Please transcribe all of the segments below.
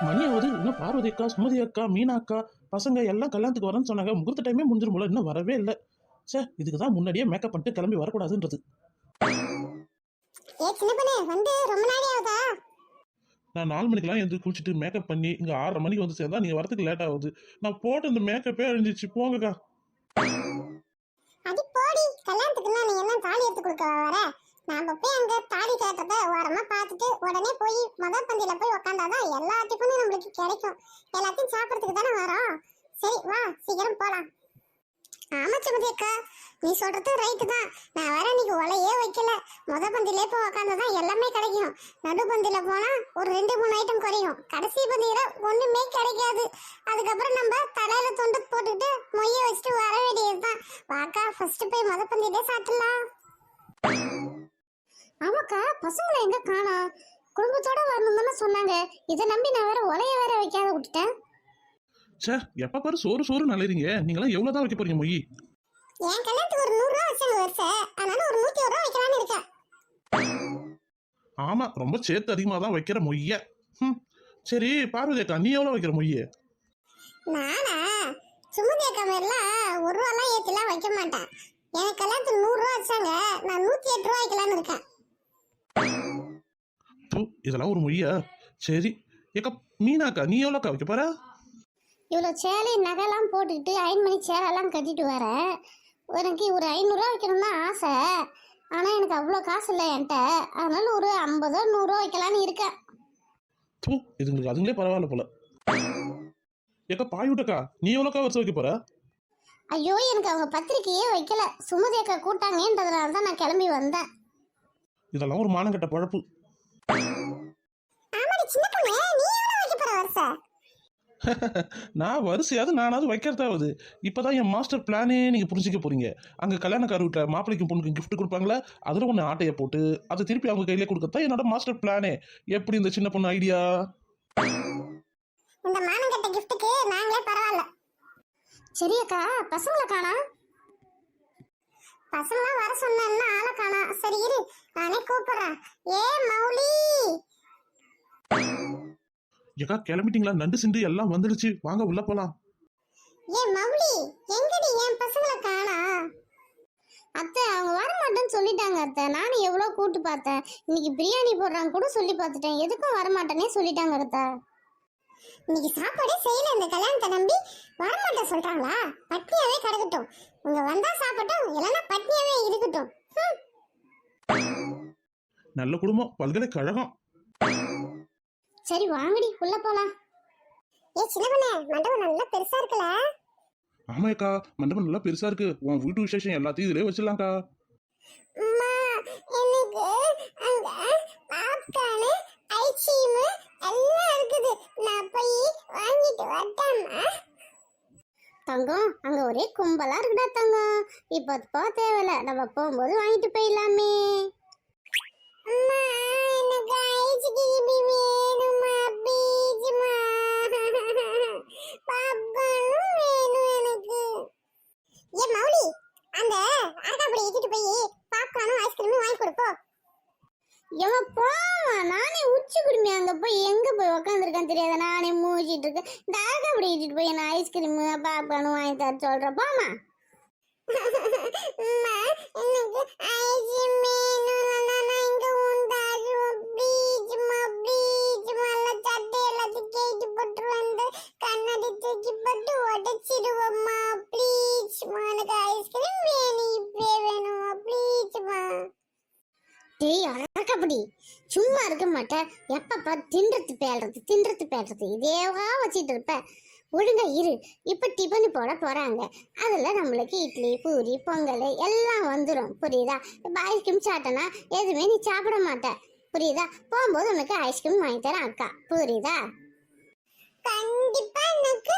மணியாவது இன்னும் பார்வதி அக்கா, சுமதி அக்கா, மீனா அக்கா பசங்க எல்லாம் கல்யாணத்துக்கு வரேன்னு சொன்னாங்க. முகூர்த்த டைமே முடிஞ்சிரும் போல, இன்னும் வரவே இல்லை. சே, இதுக்கு தான் முன்னாடியே மேக்கப் பண்ணிட்டு கிளம்பி வரக்கூடாதுன்றது. ஏ சின்ன பண்ணே வந்து ரொம்ப நாளே ஆகுதா? நான் 4 மணிக்கெல்லாம் எழுந்து குளிச்சுட்டு மேக்கப் பண்ணி இங்கே 6:30 மணிக்கு வந்து சேர்ந்தா நீங்கள் வரதுக்கு லேட் ஆகுது. நான் போட்டு இந்த மேக்கப்பே அழிஞ்சிச்சு. போங்கக்கா. அடி போடி, கல்யாணத்துக்குன்னா நீ என்ன தாலி எடுத்து கொடுக்க வர? நாம போய் அங்க தாலி கேட்டத ஓரமா பார்த்துட்டு உடனே போய் முதல் பந்தியில போய் உட்காந்தாதான் எல்லா டிஃபனும் நம்மளுக்கு கிடைக்கும். எல்லாத்தையும் சாப்பிடறதுக்கு தானே வரோம். சரி வா, சீக்கிரம் போலாம். ஆமா சுமதி அக்கா, நீ சொல்றது ரைட்டு தான். நான் வேற இன்னைக்கு ஒலையே வைக்கல. முதல் பந்தியிலே போய் உட்காந்தாதான் எல்லாமே கிடைக்கும். நடு பந்தியில போனா ஒரு 2-3 ஐட்டம் குறையும். கடைசி பந்தியில ஒண்ணுமே கிடைக்காது. அதுக்கப்புறம் நம்ம தலையில தொண்டு போட்டுட்டு மொய்ய வச்சுட்டு வர வேண்டியதுதான். வாக்கா, ஃபர்ஸ்ட் போய் முதல் பந்தியிலே சாப்பிடலாம். ஆமாக்கா, பசங்களை எங்க காணோம்? குடும்பத்தோட வரணும்னு சொன்னாங்க. இதை நம்பி நான் வேற ஒலைய வேற வைக்காத விட்டுட்டேன். சே, எப்ப பாரு சோறு சோறு நல்லறீங்க. நீங்களாம் எவ்வளவுதான் வைக்க போறீங்க மொய்? என் கல்யாணத்துக்கு ஒரு 100 ரூபா வச்சாங்க வருஷம். அதனால ஒரு 101 ரூபா வைக்கலாம்னு இருக்கேன். ஆமா, ரொம்ப சேர்த்து அதிகமா தான் வைக்கிற மொய்ய. சரி பார்வதி அக்கா, நீ எவ்வளவு வைக்கிற மொய்ய? நானா சுமதி அக்கா மாதிரிலாம் 1 ரூபாலாம் ஏற்றிலாம் வைக்க மாட்டேன். எனக்கு கல்யாணத்துக்கு 100 ரூபா வச்சாங்க. நான் 108 ரூபா வைக்கலான்னு இருக்கேன். இதெல்லாம் ஒரு மொய்யா? சரி ஏக்கா, மீனாக்கா நீ எவ்வளோக்கா வைக்க போற? இவ்வளோ சேலை நகைலாம் போட்டுக்கிட்டு அயன் மணி சேலைலாம் கட்டிட்டு வரேன். எனக்கு ஒரு 500 ரூபா வைக்கணும் தான் ஆசை. ஆனால் எனக்கு அவ்வளோ காசு இல்லை என்கிட்ட. அதனால ஒரு 50 100 ரூபா வைக்கலான்னு இருக்கேன். இதுங்களுக்கு அதுங்களே பரவாயில்ல போல. ஏக்கா பாயுட்டக்கா, நீ எவ்வளோக்கா வருஷம் வைக்க போற? ஐயோ, எனக்கு அவங்க பத்திரிக்கையே வைக்கல. சுமதி அக்கா கூட்டாங்கன்றதுனால தான் நான் கிளம்பி வந்தேன். இதெல்லாம் ஒரு மானங்கட்ட பழப்பு. நான் வரிசையாவது நானாவது வைக்கிறதாவது. இப்பதான் என் மாஸ்டர் பிளானே நீங்க புரிஞ்சுக்க போறீங்க. அங்க கல்யாணக்கார வீட்டுல மாப்பிளைக்கும் பொண்ணுக்கும் கிஃப்ட் கொடுப்பாங்களா, அதுல ஒண்ணு ஆட்டையை போட்டு அதை திருப்பி அவங்க கையிலே கொடுக்கத்தான் என்னோட மாஸ்டர் பிளானே. எப்படி இந்த சின்ன பொண்ணு ஐடியா? இந்த மானங்கட்ட கிஃப்ட்டுக்கு நாங்களே பரவாயில்ல. சரி அக்கா, பசங்களை காணா? பசங்களாம் வர சொன்னா ஆளை காணா. சரி இரு, நானே கூப்பிடுறேன். ஏ மௌலி. ஏக்கா கிளம்பிட்டீங்களா? நண்டு சிண்டு எல்லாம் வந்துடுச்சு, வாங்க உள்ள போலாம். ஏ மௌலி, எங்கடி என் பசங்களை காணா? அத்தை, அவங்க வர மாட்டேன்னு சொல்லிட்டாங்க அத்தை. நானும் எவ்வளோ கூட்டு பார்த்தேன். இன்னைக்கு பிரியாணி போடுறாங்க கூட சொல்லி பார்த்துட்டேன். எதுக்கும் வர மாட்டேனே சொல்லிட்டாங்க அத்தை. இன்னைக்கு சாப்பாடே செய்யல. இந்த கல்யாணத்தை நம்பி வரமாட்டேன் சொல்றாங்களா? பட்னியாவே கிடக்கட்டும். உங்க வந்தா சாப்பிட்டோம், இல்லைன்னா பட்னியாவே இருக்கட்டும். நல்ல குடும்பம், பல்கலைக்கழகம். சரி வாங்கடி, உள்ள போலாம். ஏ சின்ன பண்ணே, மண்டபம் நல்லா பெருசா இருக்குல்ல? ஆமாக்கா, மண்டபம் நல்லா பெருசா இருக்கு. உன் வீட்டு விசேஷம் எல்லாத்தையும் இதுலயே வச்சிடலாம்க்கா. அம்மா, எனக்கு அங்க பாப்கார்ன், ஐஸ்கிரீம் எல்லாம் இருக்குது. நான் போய் வாங்கிட்டு வரட்டாமா? தங்கம், அங்க ஒரே கும்பலா இருக்குடா தங்கம். இப்ப போக தேவையில்ல, நம்ம போகும்போது வாங்கிட்டு போயிடலாமே. அம்மா, எனக்கு ஐஸ்கிரீம் வேணுமா? ப்ளீஸ்மா. பாப்கார்னும் வேணும் எனக்கு. ஏ மௌலி, அந்த அரகாப்படி ஏத்திட்டு போய் பாப்கார்னும் ஐஸ்கிரீமும் வாங்கி கொடுப்போம். எவன் போமா, நானே உச்சி குடுமி அங்க போய் எங்க போய் உக்காந்துருக்கேன் தெரியாத. நானே மூச்சிட்டு இருக்கேன். இந்த அரகாப்படி ஏத்திட்டு போய் நான் ஐஸ்கிரீமு பாப்கார்னும் வாங்கி தர சொல்ற. போமா. எனக்கு ஐஸ்கிரீம் வேணும். நான் இங்க உண்டாடுவோம். ப்ளீஸ்மா ப்ளீஸ்மா. எல்லாம் சட்டை எல்லாத்தையும் கேட்டு போட்டு வந்து கண்ணாடி தூக்கி போட்டு உடச்சிடுவோம்மா. ப்ளீஸ்மா, எனக்கு ஐஸ்கிரீம் வேணும். இப்பே வேணுமா? ப்ளீஸ்மா. டேய் அரக்கப்படி, சும்மா இருக்க மாட்டேன். எப்பப்பா தின்றது பேடுறது இதேவா வச்சிட்டு இருப்ப. ஒழுங்கா இரு. இப்ப டிபன் போட போறாங்க. அதுல நம்மளுக்கு இட்லி பூரி பொங்கல் எல்லாம் வந்துடும், புரியுதா? இப்ப ஐஸ்கிரீம் சாப்பிட்டனா எதுவுமே நீ சாப்பிட மாட்ட, புரியுதா? போகும்போது உனக்கு ஐஸ்கிரீம் வாங்கி தரேன் அக்கா, புரியுதா? கண்டிப்பா எனக்கு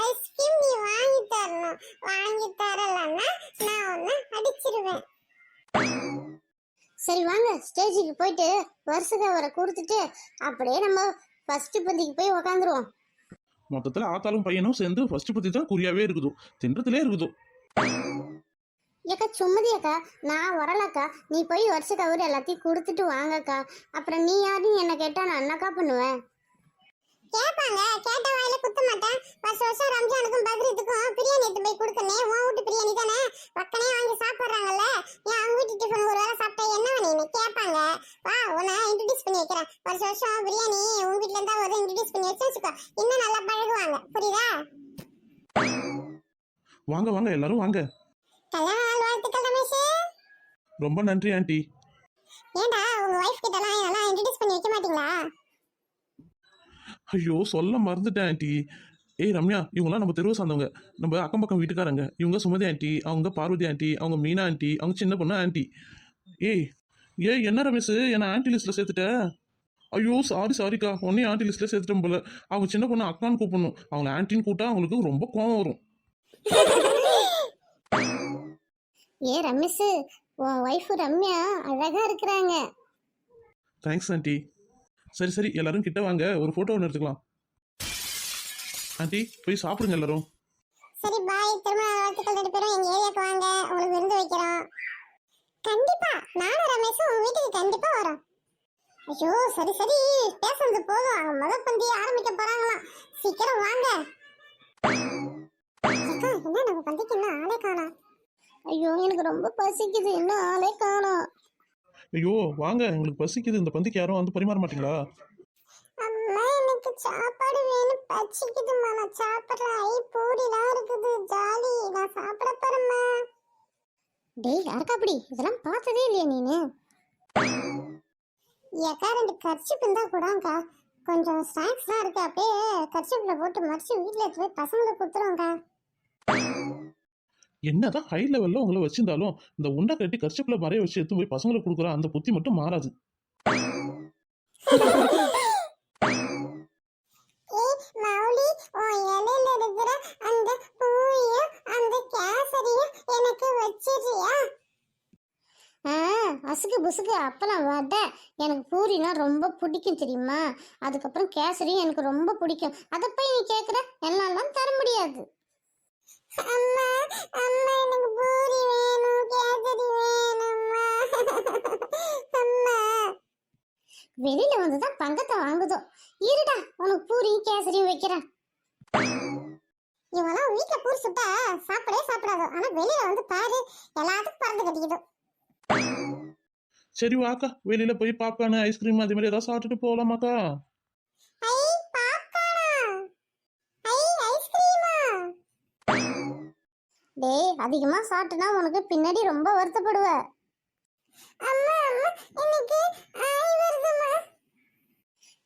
ஐஸ்கிரீம் நீ வாங்கி தரணும். வாங்கி தரலன்னா நான் உன்னை அடிச்சிடுவேன். சரி வாங்க, ஸ்டேஜுக்கு போயிட்டு வருஷ கவரை கொடுத்துட்டு அப்படியே நம்ம ஃபர்ஸ்ட் பந்திக்கு போய் உக்காந்துருவோம். மொத்தத்துல ஆத்தாலும் பையனும் சேர்ந்து ஃபர்ஸ்ட் பத்தி தான் குறியாவே இருக்குது, தின்றதுலே இருக்குது. ஏக்கா சும்மதி அக்கா, நான் வரலக்கா. நீ போய் வருஷ கவர் எல்லாத்தையும் கொடுத்துட்டு வாங்கக்கா. அப்புறம் நீ யாருன்னு என்ன கேட்டா நான் என்னக்கா பண்ணுவேன்? கேட்பாங்க, கேட்ட வாயில குத்த மாட்டேன். வருஷம் வருஷம் ரம்ஜானுக்கும் பக்ரீத்துக்கும் பிரியாணி எடுத்து போய் கொடுக்கணும். உன் வீட்டு பிரியாணி தானே வக்கனே வாங்கி சாப்பிட்றாங்கல்ல. ஏன் அவங்க வீட்டு டிஃபன் ஒரு வேளை சாப்பிட்டா என்ன வேணும் கேட்பாங்க. வா உன்னை இன்ட்ரடியூஸ் பண்ணி வைக்கிறேன். வருஷம் வருஷம் பிரியாணி உங்க வீட்டுல இருந்தா ஒரு இன்ட்ரடியூஸ் பண்ணி வச்சுக்கோ, இன்னும் நல்லா பழகுவாங்க. புரியுதா? வாங்க வாங்க எல்லாரும் வாங்க. கல்யாண நாள் வாழ்த்துக்கள் ரமேஷ். ரொம்ப நன்றி ஆண்டி. ஏண்டா உங்க வைஃப் கிட்ட எல்லாம் இன்ட்ரடியூஸ் பண்ணி வைக்க மாட்டீங்களா? ஐயோ சொல்ல மறந்துட்டேன் ஆண்டி. ஏய் ரம்யா, இவங்களாம் நம்ம தெருவை சார்ந்தவங்க, நம்ம அக்கம் பக்கம் வீட்டுக்காரங்க. இவங்க சுமதி ஆண்டி, அவங்க பார்வதி ஆண்டி, அவங்க மீனா ஆண்டி, அவங்க சின்ன பொண்ணு ஆண்டி. ஏய் ஏய் என்ன ரமேஷ் என்ன ஆண்டி லிஸ்ட்ல சேர்த்துட்ட? ஐயோ சாரிக்கா, உன்னையும் ஆண்டி லிஸ்ட்ல சேர்த்துட்டேன் போல. அவங்க சின்ன பொண்ணு அக்கான்னு கூப்பிடணும், அவங்க ஆண்டின்னு கூப்பிட்டா அவங்களுக்கு ரொம்ப கோவம் வரும். ஏ ரமேஷ், உன் வைஃப் ரம்யா அழகா இருக்கிறாங்க. Thanks aunty. சரி சரி எல்லாரும் கிட்ட வாங்க, ஒரு போட்டோ ஒன்று எடுத்துக்கலாம். ஆண்டி போய் சாப்பிடுங்க எல்லாரும். சரி பாய். திருமண வாழ்த்துக்கள் 2 பேரும் எங்க ஏரியாக்கு வாங்க, உங்களுக்கு விருந்து வைக்கிறோம். கண்டிப்பா நானும் ரமேஷும் உங்க வீட்டுக்கு கண்டிப்பா வரோம். ஐயோ சரி சரி பேசுறது போதும், அவங்க முதல் பந்தி ஆரம்பிக்க போறாங்களாம். சீக்கிரம் வாங்க. அக்கா, என்ன நம்ம பந்திக்கு இன்னும் ஆளே காணோம்? ஐயோ எனக்கு ரொம்ப பசிக்குது, இன்னும் ஆளே காணோம். ஐயோ வாங்க, உங்களுக்கு பசிக்குது, இந்த பந்திக்கு யாரும் வந்து பரிமாற மாட்டீங்களா? அம்மா எனக்கு சாப்பாடு வேணும், பசிக்குதுமா. நான் சாப்பிட்றேன். ஐ பூரிலாம் இருக்குது, ஜாலி. நான் சாப்பிட போறேம்மா. டேய் யாருக்காப்படி இதெல்லாம் பார்த்ததே இல்லையா நீனு? ஏக்கா 2 கர்ச்சிப் இருந்தா கூடக்கா, கொஞ்சம் ஸ்நாக்ஸ்லாம் இருக்கு, அப்படியே கர்ச்சிப்ல போட்டு மடிச்சு வீட்டில் எடுத்து போய் பசங்களுக்கு கொடுத்துருவோங்க்கா. என்னதான் ஹை லெவல்ல உங்களை வச்சிருந்தாலும் இந்த உண்டை கட்டி கர்ச்சிப்ல மறைய வச்சு எடுத்து போய் பசங்களுக்கு கொடுக்குற அந்த புத்தி மட்டும் மாறாது. ஏய் மௌலி, உன் இலையில இருக்கிற அந்த பூவையும் அந்த கேசரியும் எனக்கு வச்சிடுறியா? அசுக்கு புசுக்கு அப்பெல்லாம் வட. எனக்கு பூரினா ரொம்ப பிடிக்கும் தெரியுமா? அதுக்கப்புறம் கேசரியும் எனக்கு ரொம்ப பிடிக்கும். அதை போய் நீ கேட்குற, எல்லாம் தர முடியாது. அம்மா அம்மா எனக்கு பூரி வேணும், கேசரி வேணும்மா. அம்மா வெளியில வந்துதான் பங்கத்தை வாங்குதோ. இருடா உனக்கு பூரியும் கேசரியும் வைக்கிறேன். இவெல்லாம் வீட்டுல பூரி சுட்டா சாப்பிடவே சாப்பிடாதோ, ஆனா வெளியில வந்து பாரு எல்லாத்துக்கும் பறந்து கட்டிக்குதோ. சரி வாக்கா, வெளியில போய் பாப்கார்ன் ஐஸ்கிரீம் அதே மாதிரி ஏதாவது சாப்பிட்டுட்டு போகலாமாக்கா? ஐ பாப்கார்னா? ஐ ஐஸ்கிரீமா? டேய் அதிகமா சாப்பிட்டனா உனக்கு பின்னாடி ரொம்ப வருத்தப்படுவ. அம்மா அம்மா எனக்கு ஆய் வருதுமா.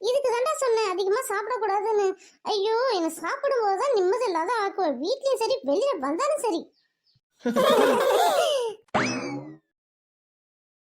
இதுக்கு தான்டா சொன்னேன் அதிகமா சாப்பிடக்கூடாதுன்னு. ஐயோ என்ன சாப்பிடும்போது தான் நிம்மதி இல்லாத ஆக்குவேன், வீட்லயும் சரி வெளியில வந்தாலும் சரி.